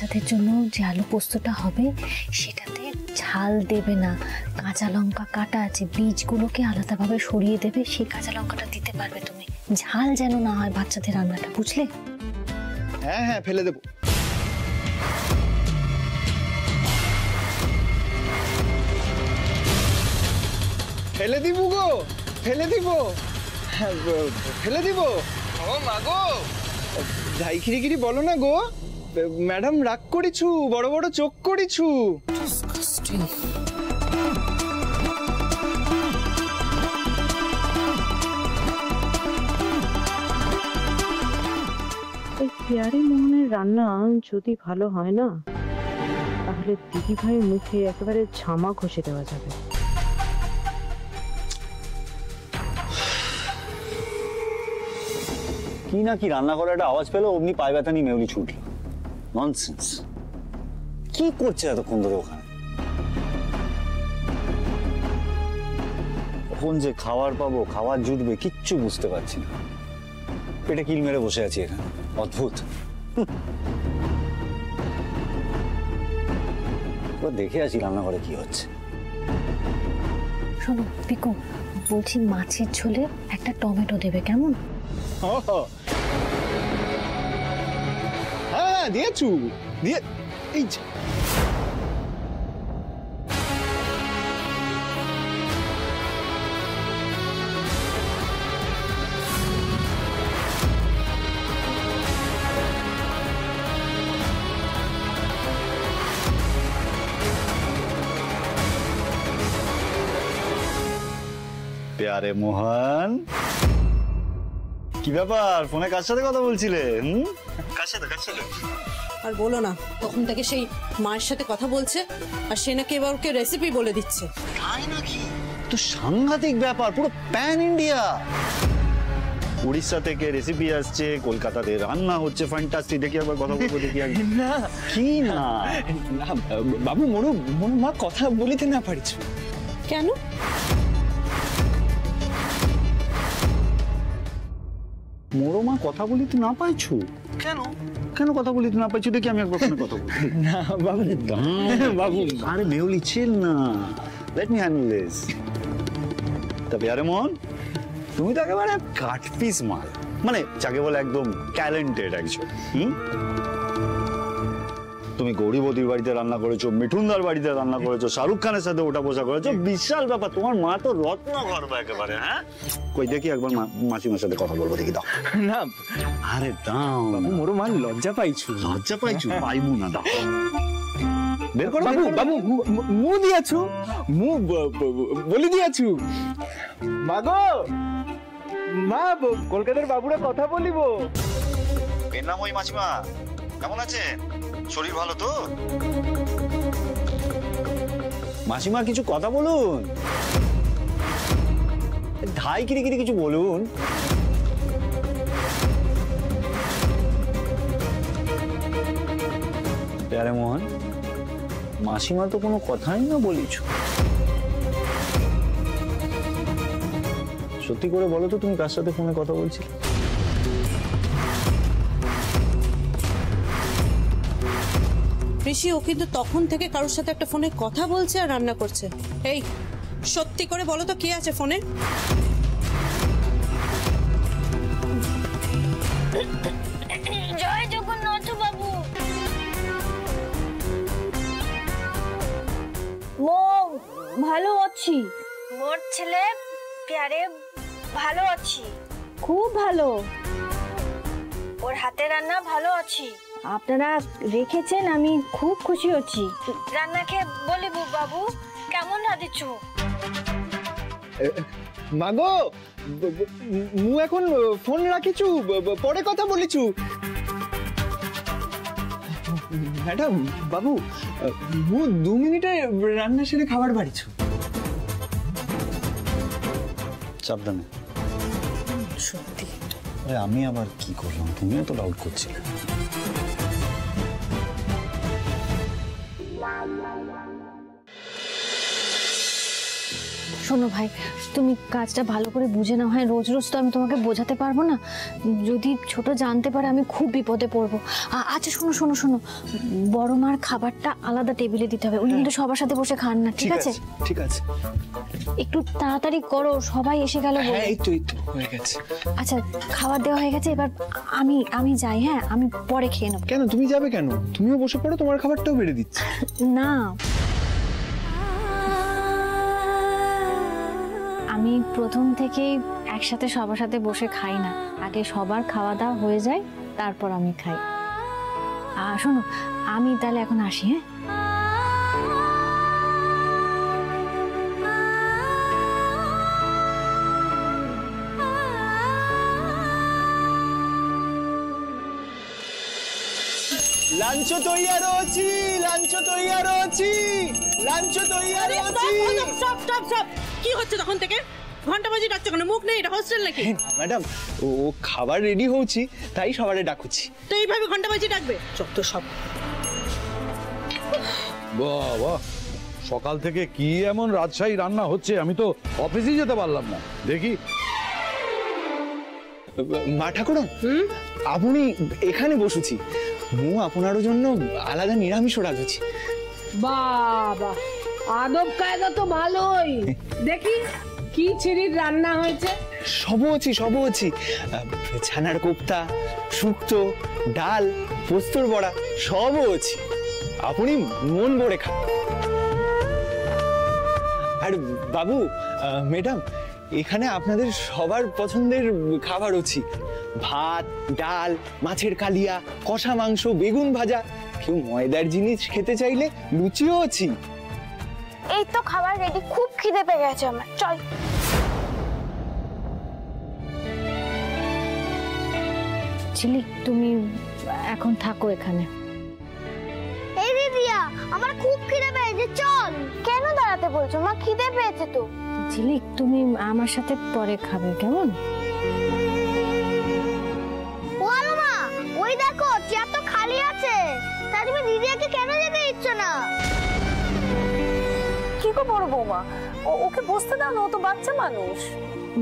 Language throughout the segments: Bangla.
বাচ্চাদের জন্য যে আলু পোস্তটা হবে সেটাতে ঝাল দেবে না, কাঁচা লঙ্কা কাটা আছে, বীজগুলোকে আলাদাভাবে সরিয়ে দেবে, সেই কাঁচা লঙ্কাটা দিতে পারবে তুমি। ঝাল যেন না হয় বাচ্চাদের রান্নাটা, বুঝলে? হ্যাঁ হ্যাঁ, ফেলে দেবো। ফেলে দিব গো, ফেলে দিব, ফেলে দিব। ও মা গো, যাই খিরিখিরি বলো না গো, ম্যাডাম রাগ করিছু, বড় বড় চোখ করিছু। এই পেয়ারি মোহনের রান্না যদি ভালো হয় না, তাহলে দিদি ভাইয়ের মুখে একেবারে ঝামা ঘষে দেওয়া যাবে। কি না কি রান্না করার একটা আওয়াজ পেলো, অমনি পায়ে ব্যথা নিয়ে মেউলি ছুটল। ননসেন্স! কি করছে এতক্ষণ ধরে ওখানে? কখন যে খাবার পাবো, খাবার জুটবে, কিচ্ছু বুঝতে পারছি না। পেটে কিল মেরে বসে আছি এখানে, অদ্ভুত। দেখে আসি রান্নাঘরে কি হচ্ছে। শোনো পিকু, বলছি মাছের ঝোলে একটা টমেটো দেবে, কেমন? হ্যাঁ দিয়েছু, দিয়ে এই যে প্যারে মোহন, কি ব্যাপার? ফোনে কার সাথে কথা বলছিলে? কার সাথে? আর বলো না, তখন থেকে সেই মায়ের সাথে কথা বলছে, আর সে নাকি এবার ওকে রেসিপি বলে দিচ্ছে। তাই নাকি? তো সাংঘাতিক ব্যাপার, পুরো প্যান ইন্ডিয়া। উড়িষ্যা থেকে রেসিপি আসছে, কলকাতাতে রান্না হচ্ছে, ফ্যান্টাস্টিক। দেখি একবার কথা বলবো, দেখি না কি না না বাবু, মনু মা কথা বলিতে না পারিছ। কেন? মোরো মা কথা বলিতে না পাইছো? কেন কেন কথা বলিতে না পাইছো? দেখি আমি একবার ফোনে কথা বলি। না বাবু, বাবু আরে মেউলি চিল না, লেট মি হ্যান্ডেল দিস। তা প্যারে মোহন, তুমি তো একেবারে কাট পিস মাল, মানে যাকে বলে একদম ট্যালেন্টেড একজন। তুমি গৌরীবতীর বাড়িতে রান্না করেছো, মিঠুনদার বাড়িতে রান্না করেছো, শাহরুখ খানের সাথে ওটা বসা করেছো, বিশাল ব্যাপার। তোমার মা তো রত্ন গর্ব একেবারে। হ্যাঁ, কই দেখি একবার মাসিমার সাথে কথা বলবো, দেখি। দাও না, আরে দাও। মোর মা লজ্জা পাইছু। লজ্জা পাইছু? পাইবো না, দাও বের করো। বাবু বাবু, মু দিয়াছু, মু বলি দিয়াছু। মা গো, মা কলকাতার বাবুরা কথা বলিব। এর নাম ওই মাসিমা। কেমন আছেন? শরীর ভালো তো? মাসিমা কিছু কথা বলুন, ধাই কিরি কিছু বলুন। প্যারে মোহন, মাসিমা তো কোনো কথাই না বলিছ। সত্যি করে বলো তো, তুমি কার সাথে ফোনে কথা বলছিলে? ঋষি, ও কিন্তু তখন থেকে কারোর সাথে একটা ফোনে কথা বলছে আর রান্না করছে। এই সত্যি করে বলো তো, কে আছে ফোনে? জয় জগন্নাথ বাবু। ভালো আছি। মোর ছেলে প্যারে ভালো আছি, খুব ভালো। ওর হাতে রান্না ভালো আছি, আপনারা রেখেছেন, আমি খুব খুশি হচ্ছি। রান্না খেয়ে বলিব বাবু, কেমন রাঁধিছু? মা গো, মু এখন ফোন রাখিছু, পরে কথা বলিছু। ম্যাডাম, বাবু, মু 2 মিনিটে রান্না সেরে খাবার বাড়িছু। সাবধানে। সত্যি আমি আবার কি করলাম? তুমিও তো ডাউট করছিলে। শোনো ভাই, তুমি কাজটা ভালো করে বুঝে নাও। হ্যাঁ, রোজ রোজ তো আমি তোমাকে বোঝাতে পারবো না, যদি ছোট জানতে পারে আমি খুব বিপদে পড়বো। আচ্ছা শোনো শোনো শোনো, বড় মার খাবারটা আলাদা টেবিলে দিতে হবে, উনি কিন্তু সবার সাথে বসে খান না, ঠিক আছে? ঠিক আছে। একটু তাড়াতাড়ি করো, সবাই এসে গেল। হ্যাঁ এই তো হয়ে গেছে। আচ্ছা খাবার দেওয়া হয়ে গেছে, এবার আমি যাই। হ্যাঁ, আমি পরে খেয়ে নেবো। কেন তুমি যাবে কেন? তুমিও বসে পড়ো, তোমার খাবারটাও বেড়ে দিচ্ছি। না, আমি প্রথম থেকেই একসাথে সবার সাথে বসে খাই না, আগে সবার খাওয়া দাওয়া হয়ে যায় তারপর আমি খাই। শোনো, আমি তাহলে এখন আসি। হ্যাঁ, লাঞ্চ তৈয়ার ଅଛି, লাঞ্চ তৈয়ার ଅଛି, লাঞ্চ তৈয়ার ଅଛି। সব সব সব কি হচ্ছে তখন থেকে? ঘন্টা বাজি ডাকছে কেন? মুখ নেই, এটা হোস্টেল নাকি? ম্যাডাম ও খাবার রেডি হচ্ছে, তাই সবারে ডাকুছি। তো এইভাবে ঘন্টা বাজি ডাকবে? যত সব। বাহ বাহ, সকাল থেকে কি এমন রাজশাহী রান্না হচ্ছে, আমি তো অফিসে যেতে পারলাম না। দেখি মা ঠাকুরন, আপনি এখানে বসুছি, মু আপনার জন্য আলাদা নিরামিষ রাখছি। বাবা, আদব কায়দা তো ভালোই। দেখি কি চিড়ির রান্না হয়েছে। সব আছে, ছানার কোপ্তা, শুক্তো, ডাল, পোস্তর বড়া সব আছে, আপনি মন ভরে খান। আর বাবু, ম্যাডাম, এখানে আপনাদের সবার পছন্দের খাবার আছে, ভাত, ডাল, মাছের কালিয়া, কষা মাংস, বেগুন ভাজা, কেউ ময়দার জিনিস খেতে চাইলে লুচিও আছে। এই তো খাবার রেডি, খুব খিদে পেয়ে গেছে আমার, চল। ঝিলিক, তুমি এখন থাকো এখানে। এই দিদিয়া, আমার খুব খিদে পেয়েছে, চল। কেন দাঁড়াতে বলছো মা? খিদে পেয়েছে তো। ঝিলিক, তুমি আমার সাথে পরে খাবে, কেমন? বলো মা, ওই দেখো চেয়ার তো খালি আছে, তা তুমি দিদিয়াকে কেন যেতে দিচ্ছ না? কি গো বড় বৌমা, ওকে বসতে দাও না, ও তো বাচ্চা মানুষ।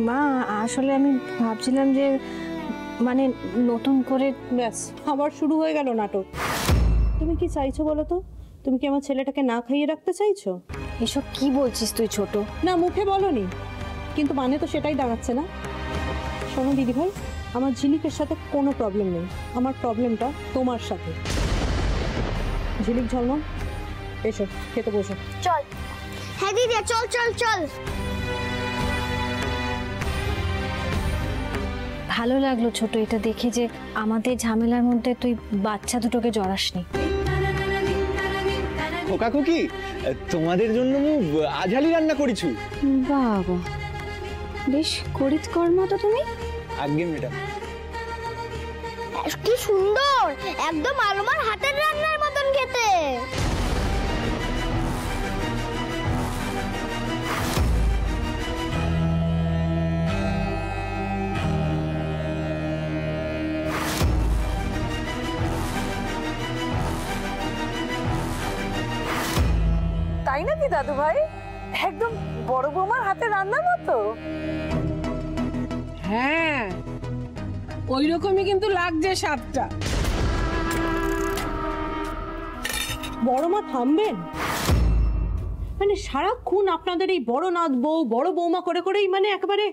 মা, আসলে আমি ভাবছিলাম যে মানে নতুন করে। ব্যাস, আবার শুরু হয়ে গেল নাটক। তুমি কি চাইছো বলো তো? তুমি কি আমার ছেলেটাকে না খাইয়ে রাখতে চাইছো? এসব কি বলছিস তুই ছোট? না, মুখে বলনি, কিন্তু মানে তো সেটাই দাঁড়াচ্ছে না। শোনো দিদি ভাই, আমার ঝিলিকের সাথে কোনো প্রবলেম নেই, আমার প্রবলেমটা তোমার সাথে। ঝিলিক, ঝলমল, এসো খেতে বসো। চল। হ্যাঁ দিদিয়া, চল চল চল। ভালো লাগলো ছোট এটা দেখে যে আমাদের ঝামেলার মধ্যে তুই বাচ্চা দুটোকে জড়াসনি। খোকা খুকি, তোমাদের জন্য মু আঝালি রান্না করেছু। বাবা, বেশ করিত কর্মা তো তুমি। আজ্ঞে ম্যাডাম। কি সুন্দর, একদম আলমার হাতের রান্নার মতন খেতে। তাই নাকি দাদু ভাই? একদম বড় বৌমার হাতে রান্নার মতো। হ্যাঁ, ওই রকমই কিন্তু লাগছে স্বাদটা। বড় মা থামবেন? মানে সারাক্ষণ আপনাদের এই বড় নাথ বউ, বড় বৌমা করে করেই মানে একেবারে,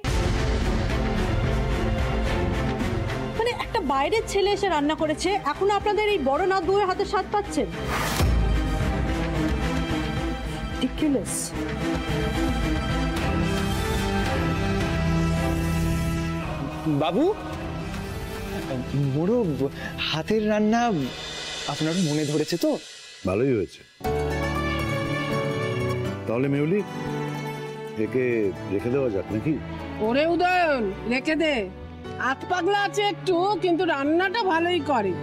মানে একটা বাইরের ছেলে এসে রান্না করেছে, এখন আপনাদের এই বড় নাথ বউয়ের হাতে স্বাদ পাচ্ছেন। Ridiculous. বাবু, বড় হাতের রান্না আপনার মনে ধরেছে তো? ভালোই হয়েছে। তাহলে মেহুলি, একে রেখে দেওয়া যাক নাকি? ওরে উদয়ন, রেখে দে। হাত পাগলা আছে একটু, কিন্তু রান্নাটা ভালোই করে।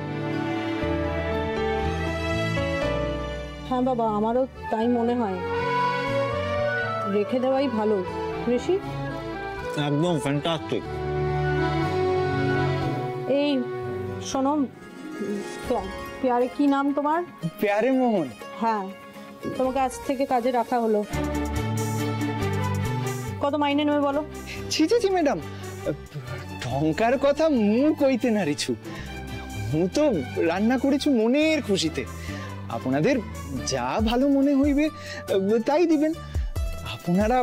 হ্যাঁ বাবা, আমারও তাই মনে হয়, রেখে দেওয়াই ভালো। ঋষি, একদম ফ্যান্টাস্টিক। এই শোনো, প্যারে কি নাম তোমার? প্যারে মোহন। হ্যাঁ, তোমাকে আজ থেকে কাজে রাখা হলো। কত মাইনে নেবে বলো? ছি ছি ছি ম্যাডাম, টঙ্কার কথা মু কইতে নারিছু। মু তো রান্না করেছু মনের খুশিতে। আপনাদের যা ভালো মনে হইবে তাই দিবেন। আপনারা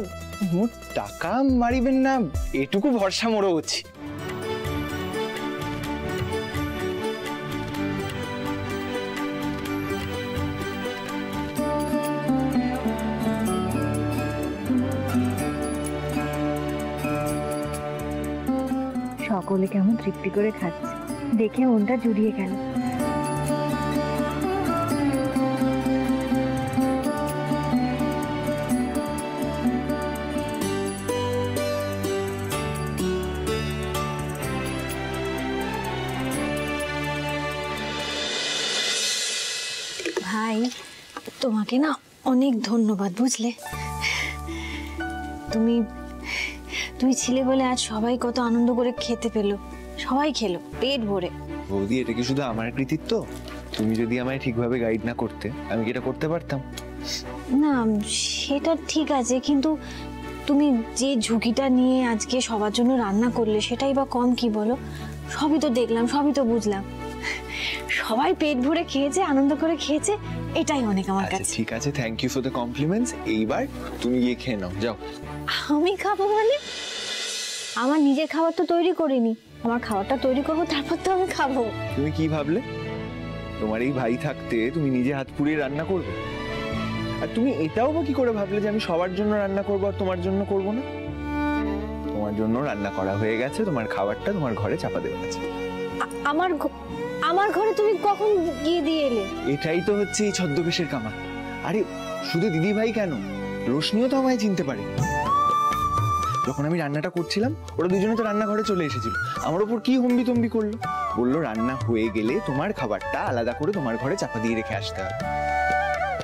মোট টাকা মারিবেন না এটুকু ভরসা মোরও হচ্ছি। সকলে কেমন তৃপ্তি করে খাচ্ছে দেখে মনটা জুড়িয়ে গেল। ভাই, তোমাকে না অনেক ধন্যবাদ, বুঝলে? তুমি ছিলে বলে আজ সবাই কত আনন্দ করে খেতে পেলো, সবাই খেলো পেট ভরে। বৌদি, এটা কি শুধু আমার কৃতিত্ব? তুমি যদি আমায় ঠিকভাবে গাইড না করতে আমি কি এটা করতে পারতাম? না, সেটা ঠিক আছে, কিন্তু তুমি যে ঝুঁকিটা নিয়ে আজকে সবার জন্য রান্না করলে সেটাই বা কম কি বলো? সবই তো দেখলাম, সবই তো বুঝলাম, সবাই পেট ভরে খেয়েছে, আনন্দ করে খেয়েছে, এটাই অনেক আমার কাছে। ঠিক আছে, thank you for the compliments. এইবার তুমি গিয়ে খেয়ে নাও, যাও। আমি খাবো মানে? আমার নিজের খাবার তো তৈরি করিনি, আমার খাবারটা তৈরি করবো, তারপর তো আমি খাবো। তুমি কি ভাবলে তোমার এই ভাই থাকতে তুমি নিজে হাত পুড়িয়ে রান্না করবে? আর তুমি এটাও বা কি করে ভাবলে যে আমি সবার জন্য রান্না করবো আর তোমার জন্য করবো না? তোমার জন্য রান্না করা হয়ে গেছে, তোমার খাবারটা তোমার ঘরে চাপা দেওয়া আছে। আমার ঘরে তুমি কখন গিয়ে দিয়ে এলে? এটাই তো হচ্ছে এই ছদ্মবেশের কামাল। আরে শুধু দিদি ভাই কেন, রোশনিও তো আমায় চিনতে পারে। যখন আমি রান্নাটা করছিলাম ওরা দুজনে তো রান্নাঘরে চলে এসেছিল, আমার উপর কি হম্বি তম্বি করলো, বললো রান্না হয়ে গেলে তোমার খাবারটা আলাদা করে তোমার ঘরে চাপা দিয়ে রেখে আসতে হবে।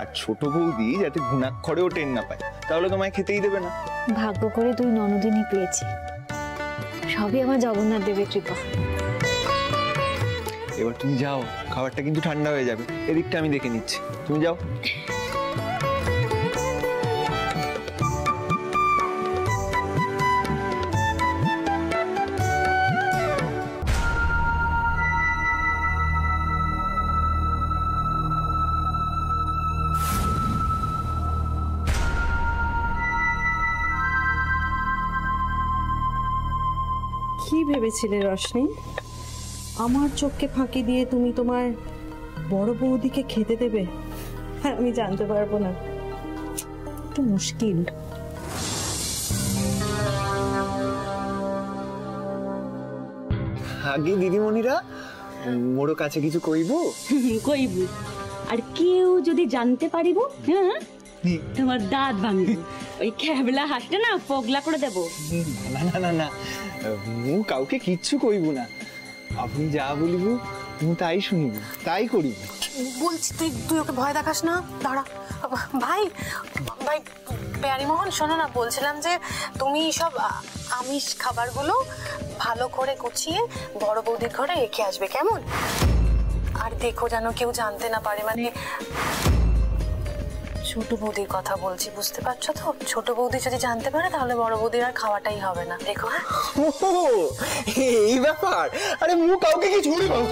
আর ছোট বৌদি যাতে ঘুণাক্ষরেও টেন না পায়, তাহলে তোমায় খেতেই দেবে না। ভাগ্য করে তুই ননদিনী পেয়েছি, সবই আমার জগন্নাথ দেবের কৃপা। এবার তুমি যাও, খাবারটা কিন্তু ঠান্ডা হয়ে যাবে, এদিকটা আমি দেখে নিচ্ছি, তুমি যাও। কি ভেবেছিলে রশনি? আমার চোখকে ফাঁকি দিয়ে তুমি তোমার বড় বৌদিকে খেতে দেবে? আমি জানতে পারবো না, একটু মুশকিল। আগে দিদিমণিরা মোরো কাছে কিছু কইব? কইব, আর কেউ যদি জানতে পারিব, হ্যাঁ তোমার দাঁত ভাঙব। ওই খেবলা হাসটা না পগলা করে দেব। না না না না, মু কাউকে কিচ্ছু কইব না, আপনি যা বলিব তুমি তাই শুনিব, তাই করিব। বলছি তুই ওকে ভয় দেখাস না, দাঁড়া। ভাই ভাই পেয়ারি মোহন, শোনো না, বলছিলাম যে তুমি সব আমিষ খাবারগুলো ভালো করে গুছিয়ে বড় বৌদির ঘরে রেখে আসবে, কেমন? আর দেখো যেন কেউ জানতে না পারে, মানে ছোট বৌদির কথা বলছি, বুঝতে পারছো তো? ছোট বৌদি যদি জানতে পারে তাহলে বড় বৌদির আর খাওয়াটাই হবে না, দেখো। হ্যাঁ, এই ব্যাপার? আরে মু কাউকে কি ছুড়ি পাও,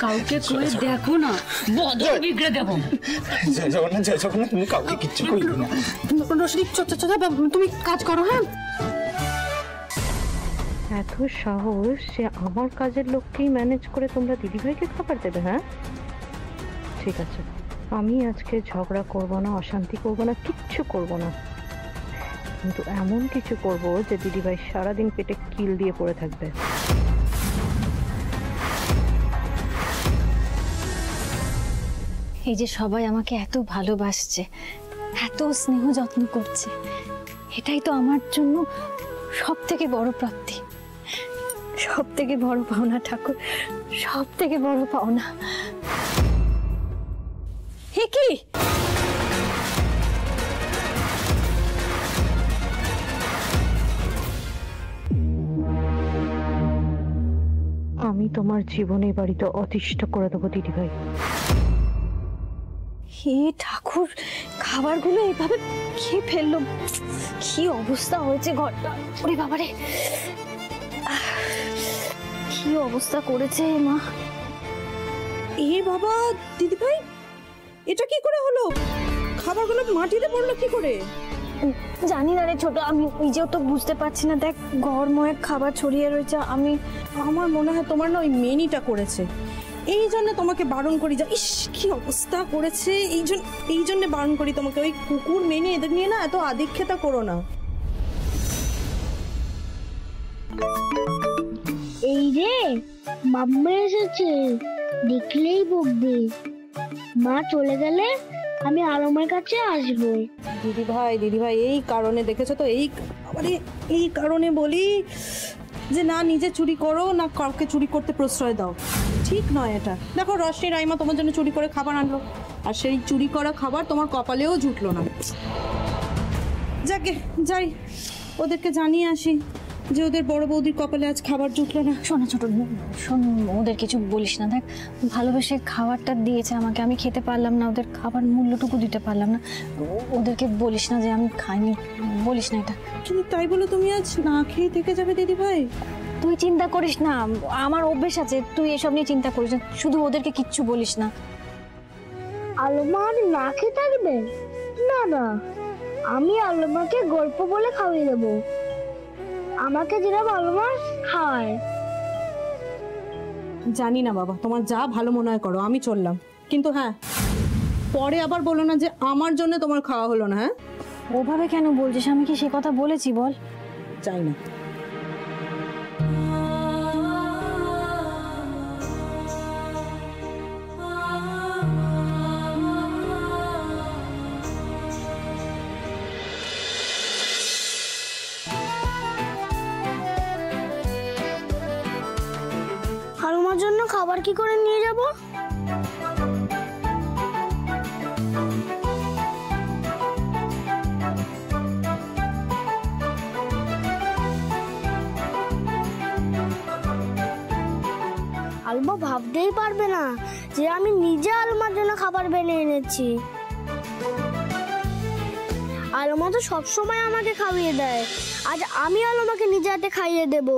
কাউকে করে দেখো না, বদল বিগড়ে দেব। জগন্নাথ জয় জগন্নাথ, মু কাউকে কিচ্ছু কইব না। রশনি তুমি কাজ করো। হ্যাঁ, এত সাহস সে আমার কাজের লোককেই ম্যানেজ করে তোমরা দিদিভাইকে খাবার দেবে? হ্যাঁ ঠিক আছে, আমি আজকে ঝগড়া করব না, অশান্তি করব না, কিচ্ছু করব না, কিন্তু এমন কিছু করব যে দিদিভাই সারাদিন পেটে কিল দিয়ে পড়ে থাকবে। এই যে সবাই আমাকে এত ভালোবাসছে, এত স্নেহ যত্ন করছে, এটাই তো আমার জন্য সব থেকে বড় প্রাপ্তি, সব থেকে বড় পাওনা ঠাকুর, সব থেকে বড় পাওনা। হে কি? আমি তোমার জীবনে বাড়িতে অতিষ্ঠ করে দেবো দিদিভাই। হে ঠাকুর, খাবারগুলো এভাবে খেয়ে ফেললো, কি অবস্থা হয়েছে ঘরটা। ওরে বাবারে, কি অবস্থা করেছে মা। এ বাবা দিদি ভাই, এটা কি করে হলো? খাবারগুলো মাটিতে পড়লো কি করে? জানি না রে ছোট, আমি নিজেও তো বুঝতে পারছি না। দেখ ঘরময় খাবার ছড়িয়ে রয়েছে। আমার মনে হয় তোমার না ওই মেনিটা করেছে, এই জন্য তোমাকে বারণ করি। যা ইস কি অবস্থা করেছে, এই জন্য বারণ করি তোমাকে। ওই কুকুর মেনি এদের নিয়ে না এত আদিক্ষেতা করো না। এই রে মাম্মা এসেছে, দেখলেই বকবে। মা চলে গেলে আমি আলমের কাছে আসবো। দিদি ভাই এই কারণে দেখেছো তো, এই কারণে বলি যে না নিজে চুরি করো না কাউকে চুরি করতে প্রশ্রয় দাও। ঠিক নয় এটা। দেখো রশ্মি রাইমা তোমার জন্য চুরি করে খাবার আনলো, আর সেই চুরি করা খাবার তোমার কপালেও জুটলো না। যাকে যাই, ওদেরকে জানিয়ে আসি যে ওদের বড় বৌদির কপালে আজ খাবার জুটলো না। শোনা ছোট, শোন, ওদের কিছু বলিস না। দেখ ভালোবেসে খাবারটা দিয়েছে আমাকে, আমি খেতে পারলাম না, ওদের খাবার মূল্যটুকু দিতে পারলাম না। ওদেরকে বলিস না যে আমি খাইনি, বলিস না এটা। কিন্তু তাই বলে তুমি আজ না খেয়ে থেকে যাবে দিদি ভাই? তুই চিন্তা করিস না, আমার অভ্যেস আছে, তুই এসব নিয়ে চিন্তা করিস না। শুধু ওদেরকে কিচ্ছু বলিস না। আলমা আর না খেয়ে থাকবে? না না, আমি আলমাকে গল্প বলে খাইয়ে দেবো, আমাকে যেরকম আলমা খায়। জানি না বাবা, তোমার যা ভালো মনে হয় করো, আমি চললাম। কিন্তু হ্যাঁ, পরে আবার বলো না যে আমার জন্য তোমার খাওয়া হলো না। হ্যাঁ, ওভাবে কেন বলছিস? আমি কি সে কথা বলেছি বল? চাই না। আলমার জন্য খাবার কি করে নিয়ে যাব? আলমা ভাবতেই পারবে না যে আমি নিজে আলমার জন্য খাবার বেনে এনেছি। আলমা তো সবসময় আমাকে খাইয়ে দেয়, আজ আমি আলমাকে নিজে হাতে খাইয়ে দেব।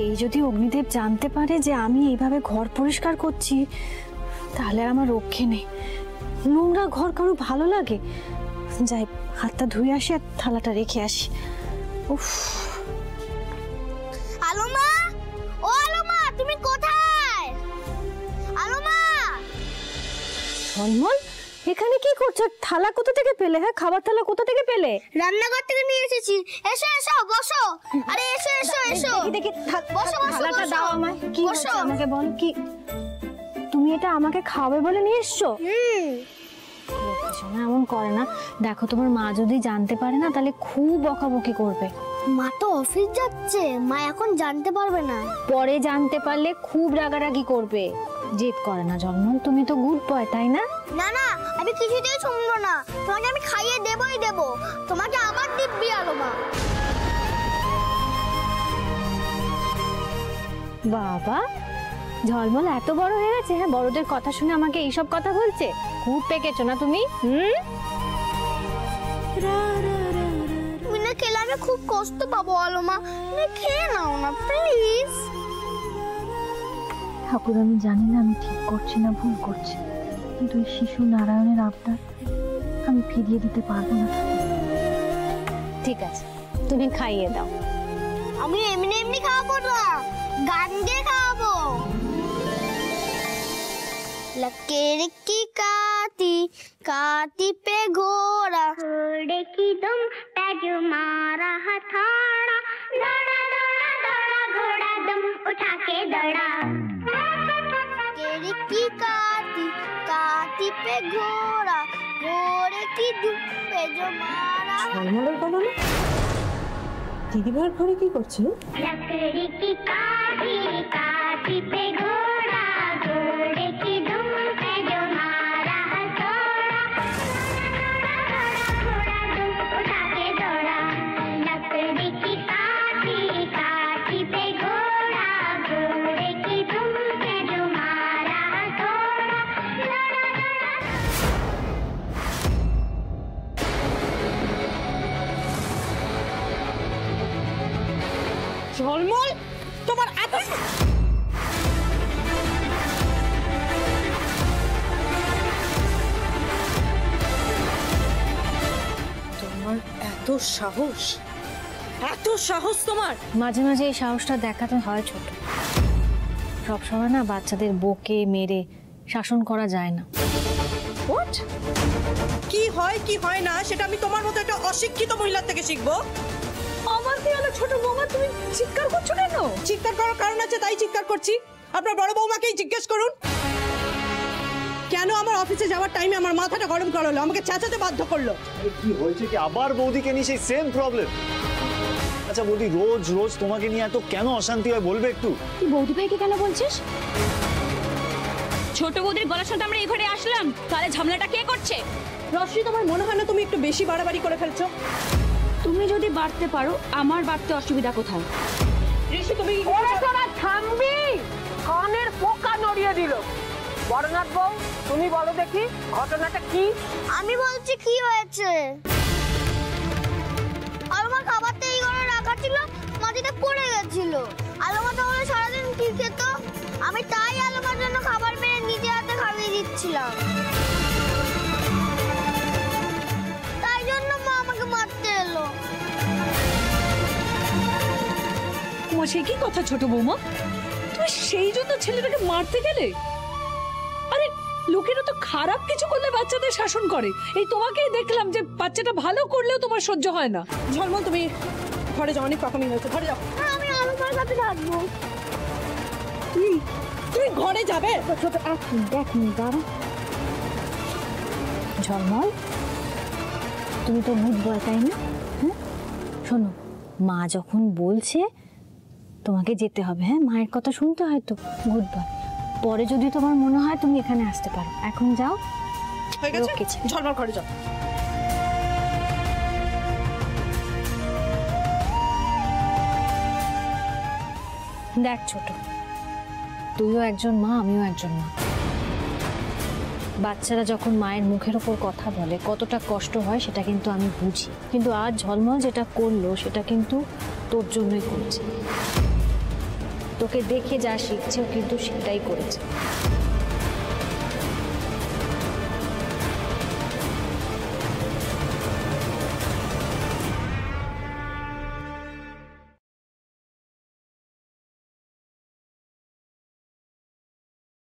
এই যদি অগ্নিদেব জানতে পারে যে আমি এইভাবে ঘর পরিষ্কার করছি, তাহলে আমার রক্ষে নেই। নোংরা ঘর কারো ভালো লাগে? যাই হাতটা ধুয়ে আসি আর থালাটা রেখে আসি। উফ, আলমা, ও আলমা, তুমি কোথায়? আলমা! ঝলমল, এখানে কি করছো? থালা কোথা থেকে পেলে? হ্যাঁ, খাবার থালা কোথা থেকে পেলে? রান্নাঘর থেকে নিয়ে এসেছি। এসো এসো, বসো। আরে এসো এসো এসো। দেখি বসো, থালাটা দাও আমায়। কি হয়েছে আমাকে বল। কি তুমি এটা আমাকে খাবে বলে নিয়ে এসছো? এমন করে না। দেখো তোমার মা যদি জানতে পারে না, তাহলে খুব বকাবকি করবে। মা তো অফিস যাচ্ছে, মা এখন জানতে পারবে না। পরে জানতে পারলে খুব রাগারাগি করবে। জেদ করে না জলমল, তুমি তো গুড বয়, তাই না? না না, আমি কিছুতেই শুনবো না। তোমাকে আমি খাইয়ে দেবই দেব, তোমাকে আবার দিব্যি আলমা। বাবা, ঝলমল এত বড় হয়ে গেছে। হ্যাঁ, বড়দের কথা শুনে আমাকে এইসব কথা বলছে। খুব পেকেছো না তুমি। তুমি না খেলে আমি খুব কষ্ট পাবো আলমা, তুমি খেয়ে নাও না প্লিজ। ঠাকুর, আমি জানি না আমি ঠিক করছি না ভুল করছি, কিন্তু ওই শিশু নারায়ণের আবদার আমি ফিরিয়ে দিতে পারবো না। ঠিক আছে, তুমি খাইয়ে দাও। আমি এমনি এমনি খাওয়াবো না, গান গেয়ে খাওয়াবো। लकीर की काटी काटी पे घोड़ा, घोड़े की दुम पे जो मारा हथौड़ा, दौड़ा दौड़ा दौड़ा घोड़ा दुम उठा के दौड़ा। लकीर की काटी काटी पे घोड़ा, घोड़े की दुम पे जो मारा। ঝলমলের বলো না দিদি ভাইয়ের ঘরে কি করছে? लकड़ी की काटी काटी पे घोड़ा, घोड़े की दुम पे जो मारा हथौड़ा, घोड़ा दुम उठा के दौड़ा। लकड़ी की काटी काटी पे घोड़ा, घोड़े की दुम पे जो मारा हथौड़ा, ঝলমল তোমার এত তোমার এত সাহস, এত সাহস তোমার! মাঝে মাঝে এই সাহসটা দেখাতে হয় ছোট। সবসময় না বাচ্চাদের বকে মেরে শাসন করা যায় না। হোয়াট? কি হয় কি হয় না সেটা আমি তোমার মতো একটা অশিক্ষিত মহিলার থেকে শিখবো? আমার কি হলো ছোট বৌমা, তুমি চিৎকার করছো কেন? চিৎকার করার কারণ আছে তাই চিৎকার করছি। আপনার বড় বৌমাকেই জিজ্ঞেস করুন কেন আমার অফিসে যাওয়ার টাইমে আমার মাথাটা গরম করলো, আমাকে চেঁচাতে বাধ্য করলো। কি হয়েছে কি আবার বৌদিকে নিয়ে সেই সেম প্রবলেম? আচ্ছা বৌদি, রোজ রোজ তোমাকে নিয়ে এত কেন অশান্তি হয় বলবে একটু? তুই বৌদি ভাইকে কেন বলছিস? ছোট বৌদির গলার সাথে আমরা এই ঘরে আসলাম, তাহলে ঝামেলাটা কে করছে? রশ্মি, তোমার মনে হয় না তুমি একটু বেশি বাড়াবাড়ি করে ফেলছো? তুমি যদি বাড়তে পারো, আমার বাড়তে অসুবিধা কোথায়? ঋষি, তুমি থামবি, কানের পোকা নড়িয়ে দিল। বড়নাথ বউ, তুমি বলো দেখি ঘটনাটা কি? আমি বলছি কি হয়েছে। আলমা খাবারটা এই ঘরে রাখা ছিল, মাটিতে পড়ে গেছিল। আলমা তাহলে সারাদিন কি খেত? আমি তাই আলমার জন্য খাবার পেয়ে নিজে হাতে খাইয়ে দিচ্ছিলাম। তাই জন্য মা আমাকে মারতে এলো। সে কি কথা ছোট বৌমা, তুমি সেই জন্য ছেলেটাকে মারতে গেলে? আরে লোকেরা তো খারাপ কিছু করলে বাচ্চাদের শাসন করে, এই তোমাকেই দেখলাম যে বাচ্চাটা ভালো করলেও তোমার সহ্য হয় না। ঝলমল, তুমি ঘরে যাও, অনেক পাকামি হয়েছে, ঘরে যাও। আমি আলমার সাথে থাকবো। তুমি ঘরে যাবে? ছোট দেখ দাঁড়া। ঝলমল, তুমি তো ভূত ভয়, তাই না? হ্যাঁ, শোনো, মা যখন বলছে তোমাকে যেতে হবে, হ্যাঁ, মায়ের কথা শুনতে হয় তো। ভূত ভয় পরে যদি তোমার মনে হয় তুমি এখানে আসতে পারো, এখন যাও। হয়ে গেছে, ঝলমল ঘরে যাও। দেখ ছোট, তুইও একজন মা, আমিও একজন মা। বাচ্চারা যখন মায়ের মুখের ওপর কথা বলে কতটা কষ্ট হয় সেটা কিন্তু আমি বুঝি। কিন্তু আজ ঝলমল যেটা করলো সেটা কিন্তু তোর জন্যই করছে। তোকে দেখে যা শিখছে ও কিন্তু সেটাই করেছে।